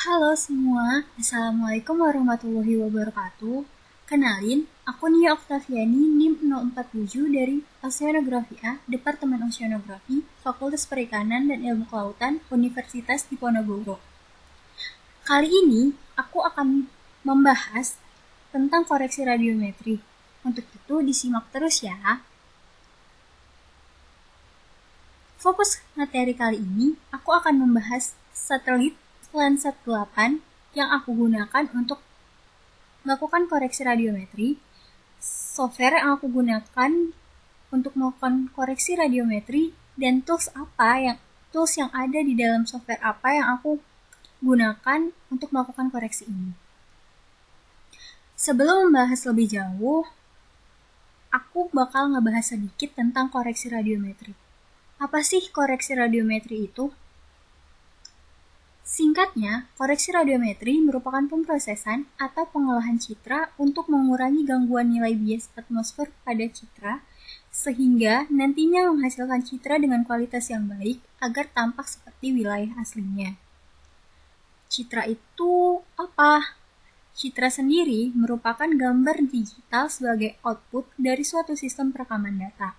Halo semua, Assalamualaikum warahmatullahi wabarakatuh. Kenalin, aku Nia Oktaviani, NIM 047 dari Oceanografi A, Departemen Oceanografi, Fakultas Perikanan dan Ilmu Kelautan, Universitas Diponegoro. Kali ini, aku akan membahas tentang koreksi radiometri. Untuk itu, disimak terus ya. Fokus materi kali ini, aku akan membahas satelit Landsat 8 yang aku gunakan untuk melakukan koreksi radiometri, software yang aku gunakan untuk melakukan koreksi radiometri, dan tools yang ada di dalam software apa yang aku gunakan untuk melakukan koreksi ini. Sebelum membahas lebih jauh, aku bakal ngebahas sedikit tentang koreksi radiometri. Apa sih koreksi radiometri itu? Singkatnya, koreksi radiometri merupakan pemrosesan atau pengolahan citra untuk mengurangi gangguan nilai bias atmosfer pada citra, sehingga nantinya menghasilkan citra dengan kualitas yang baik agar tampak seperti wilayah aslinya. Citra itu apa? Citra sendiri merupakan gambar digital sebagai output dari suatu sistem perekaman data.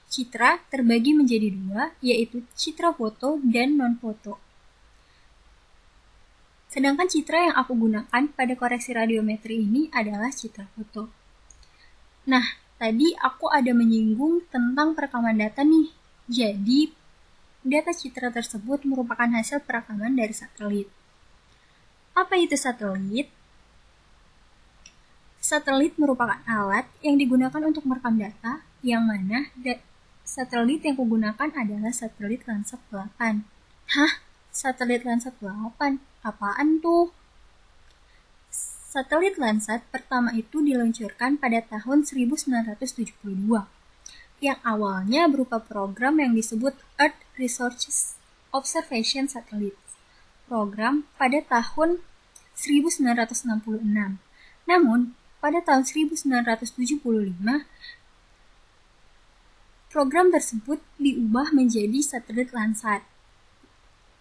Citra terbagi menjadi dua, yaitu citra foto dan non-foto. Sedangkan citra yang aku gunakan pada koreksi radiometri ini adalah citra foto. Nah, tadi aku ada menyinggung tentang perekaman data nih. Jadi, data citra tersebut merupakan hasil perekaman dari satelit. Apa itu satelit? Satelit merupakan alat yang digunakan untuk merekam data, yang mana satelit yang kugunakan adalah satelit Landsat 8. Hah? Satelit Landsat 8? Apaan tuh? Satelit Landsat pertama itu diluncurkan pada tahun 1972, yang awalnya berupa program yang disebut Earth Resource Observation Satellite program pada tahun 1966. Namun, pada tahun 1975, program tersebut diubah menjadi satelit Landsat.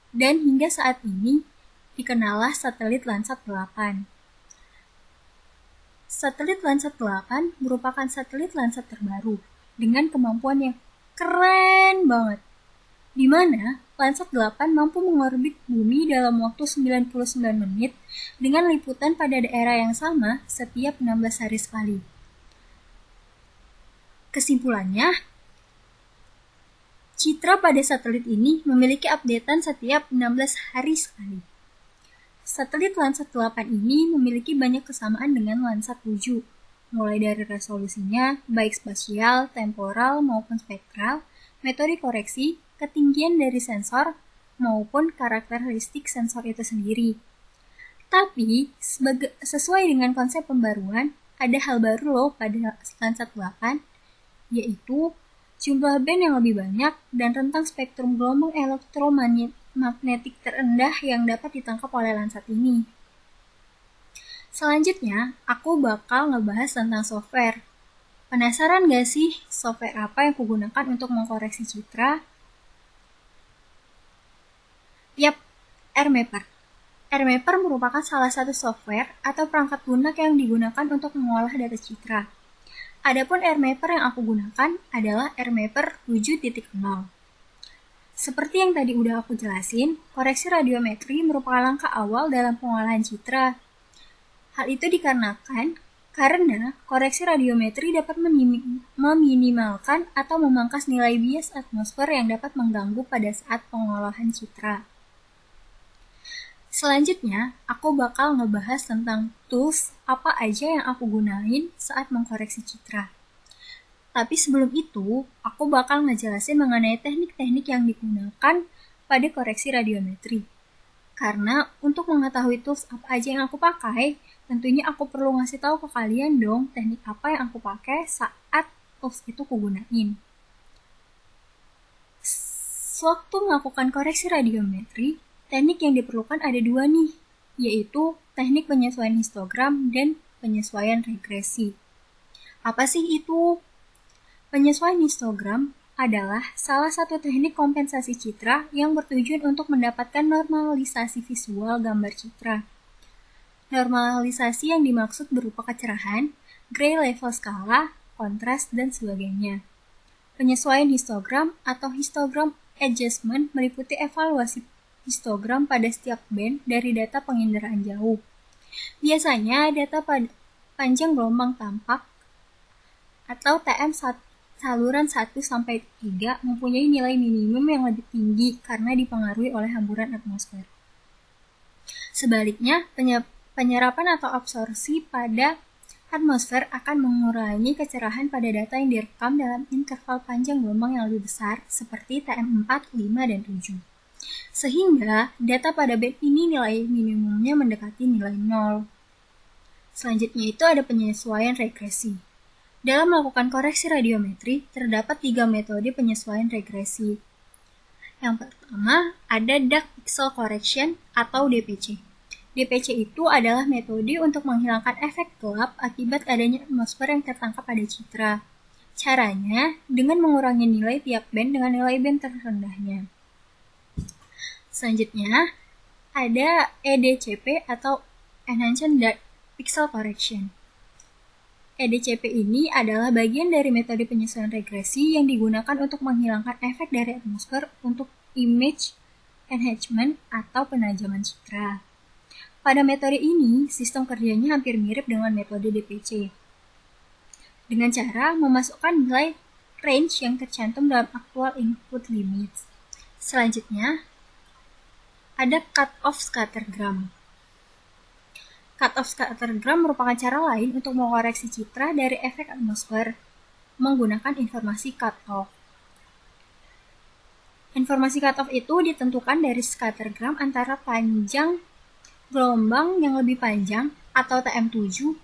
Dan hingga saat ini, dikenallah satelit Landsat 8. Satelit Landsat 8 merupakan satelit Landsat terbaru dengan kemampuan yang keren banget, di mana Landsat 8 mampu mengorbit bumi dalam waktu 99 menit dengan liputan pada daerah yang sama setiap 16 hari sekali. Kesimpulannya, citra pada satelit ini memiliki updatean setiap 16 hari sekali. Satelit Landsat 8 ini memiliki banyak kesamaan dengan Landsat 7, mulai dari resolusinya, baik spasial, temporal, maupun spektral, metode koreksi, ketinggian dari sensor, maupun karakteristik sensor itu sendiri. Tapi, sesuai dengan konsep pembaruan, ada hal baru loh pada Landsat 8, yaitu jumlah band yang lebih banyak dan rentang spektrum gelombang elektromagnetik terendah yang dapat ditangkap oleh Landsat ini. Selanjutnya, aku bakal ngebahas tentang software. Penasaran gak sih software apa yang kugunakan untuk mengkoreksi citra? Yap, AirMapper. AirMapper merupakan salah satu software atau perangkat lunak yang digunakan untuk mengolah data citra. Adapun AirMapper yang aku gunakan adalah AirMapper 7.0. Seperti yang tadi udah aku jelasin, koreksi radiometri merupakan langkah awal dalam pengolahan citra. Hal itu dikarenakan karena koreksi radiometri dapat meminimalkan atau memangkas nilai bias atmosfer yang dapat mengganggu pada saat pengolahan citra. Selanjutnya, aku bakal ngebahas tentang tools apa aja yang aku gunain saat mengkoreksi citra. Tapi sebelum itu, aku bakal ngejelasin mengenai teknik-teknik yang digunakan pada koreksi radiometri. Karena untuk mengetahui tools apa aja yang aku pakai, tentunya aku perlu ngasih tahu ke kalian dong teknik apa yang aku pakai saat tools itu kugunain. Sewaktu melakukan koreksi radiometri, teknik yang diperlukan ada dua nih, yaitu teknik penyesuaian histogram dan penyesuaian regresi. Apa sih itu? Penyesuaian histogram adalah salah satu teknik kompensasi citra yang bertujuan untuk mendapatkan normalisasi visual gambar citra. Normalisasi yang dimaksud berupa kecerahan, gray level skala, kontras, dan sebagainya. Penyesuaian histogram atau histogram adjustment meliputi evaluasi histogram pada setiap band dari data penginderaan jauh. Biasanya data panjang gelombang tampak atau TM saluran 1-3 mempunyai nilai minimum yang lebih tinggi karena dipengaruhi oleh hamburan atmosfer. Sebaliknya, penyerapan atau absorpsi pada atmosfer akan mengurangi kecerahan pada data yang direkam dalam interval panjang gelombang yang lebih besar seperti TM4, 5, dan 7. Sehingga data pada band ini nilai minimumnya mendekati nilai 0. Selanjutnya itu ada penyesuaian regresi. Dalam melakukan koreksi radiometri, terdapat 3 metode penyesuaian regresi. Yang pertama, ada Dark Pixel Correction atau DPC. DPC itu adalah metode untuk menghilangkan efek gelap akibat adanya atmosfer yang tertangkap pada citra. Caranya, dengan mengurangi nilai tiap band dengan nilai band terrendahnya. Selanjutnya, ada EDCP atau Enhanced Dark Pixel Correction. EDCP ini adalah bagian dari metode penyesuaian regresi yang digunakan untuk menghilangkan efek dari atmosfer untuk image enhancement atau penajaman citra. Pada metode ini, sistem kerjanya hampir mirip dengan metode DPC. Dengan cara memasukkan nilai range yang tercantum dalam actual input limits. Selanjutnya, ada cut-off scattergram. Cut-off scattergram merupakan cara lain untuk mengoreksi citra dari efek atmosfer menggunakan informasi cut-off. Informasi cut-off itu ditentukan dari scattergram antara panjang gelombang yang lebih panjang atau TM7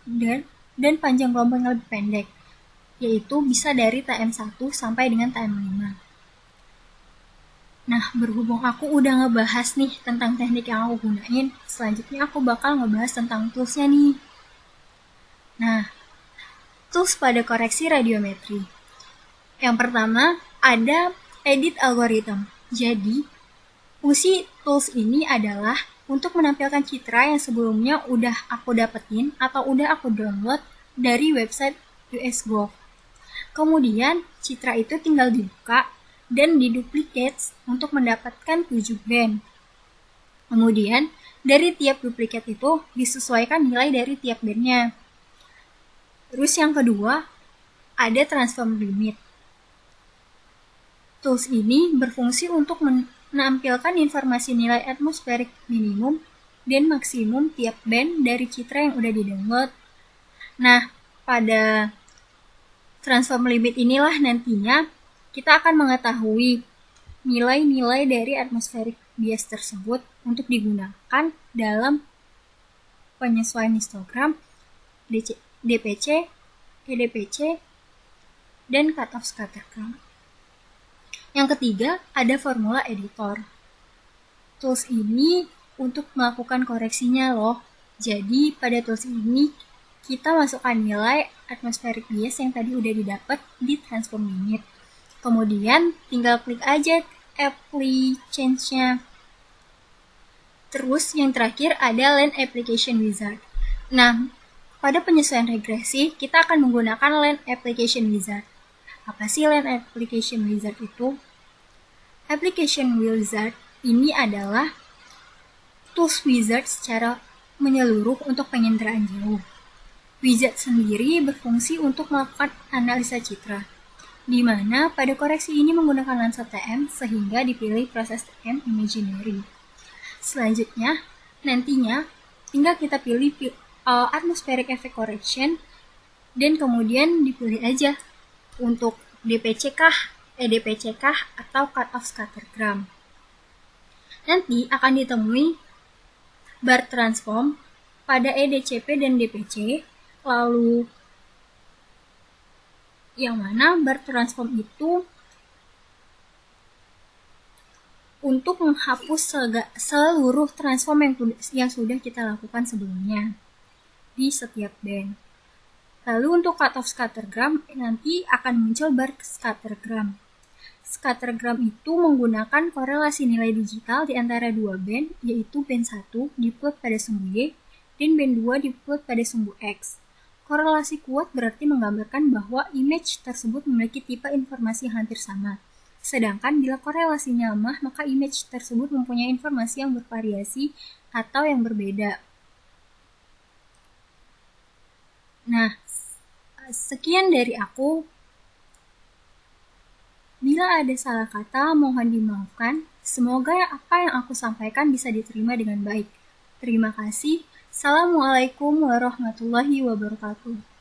dan panjang gelombang yang lebih pendek, yaitu bisa dari TM1 sampai dengan TM5. Nah, berhubung aku udah ngebahas nih tentang teknik yang aku gunain, selanjutnya aku bakal ngebahas tentang toolsnya nih. Nah, tools pada koreksi radiometri. Yang pertama, ada edit algorithm. Jadi, fungsi tools ini adalah untuk menampilkan citra yang sebelumnya udah aku dapetin atau udah aku download dari website USGov. Kemudian, citra itu tinggal dibuka dan diduplicate untuk mendapatkan 7 band. Kemudian, dari tiap duplikat itu disesuaikan nilai dari tiap bandnya. Terus yang kedua, ada transform limit. Tools ini berfungsi untuk menampilkan informasi nilai atmosferik minimum dan maksimum tiap band dari citra yang udah di-download. Nah, pada transform limit inilah nantinya kita akan mengetahui nilai-nilai dari atmospheric bias tersebut untuk digunakan dalam penyesuaian histogram, DPC, EDPC, dan cut-off scattergram. Yang ketiga, ada formula editor. Tools ini untuk melakukan koreksinya loh. Jadi, pada tools ini kita masukkan nilai atmospheric bias yang tadi udah didapat di transform limit. Kemudian, tinggal klik aja apply change-nya. Terus, yang terakhir ada Land Application Wizard. Nah, pada penyesuaian regresi, kita akan menggunakan Land Application Wizard. Apa sih Land Application Wizard itu? Application Wizard ini adalah tools wizard secara menyeluruh untuk penginderaan jauh. Wizard sendiri berfungsi untuk melakukan analisa citra, di mana pada koreksi ini menggunakan lensa TM sehingga dipilih proses TM imaginary. Selanjutnya, nantinya tinggal kita pilih atmospheric effect correction dan kemudian dipilih aja untuk DPC kah, EDPC kah, atau cut-off scattergram. Nanti akan ditemui bar transform pada EDCP dan DPC, lalu yang mana bar transform itu untuk menghapus seluruh transform yang sudah kita lakukan sebelumnya di setiap band. Lalu untuk cut-off scattergram nanti akan muncul bar scattergram. Scattergram itu menggunakan korelasi nilai digital di antara dua band, yaitu band 1 diplot pada sumbu Y dan band 2 diplot pada sumbu X. Korelasi kuat berarti menggambarkan bahwa image tersebut memiliki tipe informasi yang hampir sama. Sedangkan bila korelasinya lemah, maka image tersebut mempunyai informasi yang bervariasi atau yang berbeda. Nah, sekian dari aku. Bila ada salah kata, mohon dimaafkan. Semoga apa yang aku sampaikan bisa diterima dengan baik. Terima kasih. Assalamualaikum warahmatullahi wabarakatuh.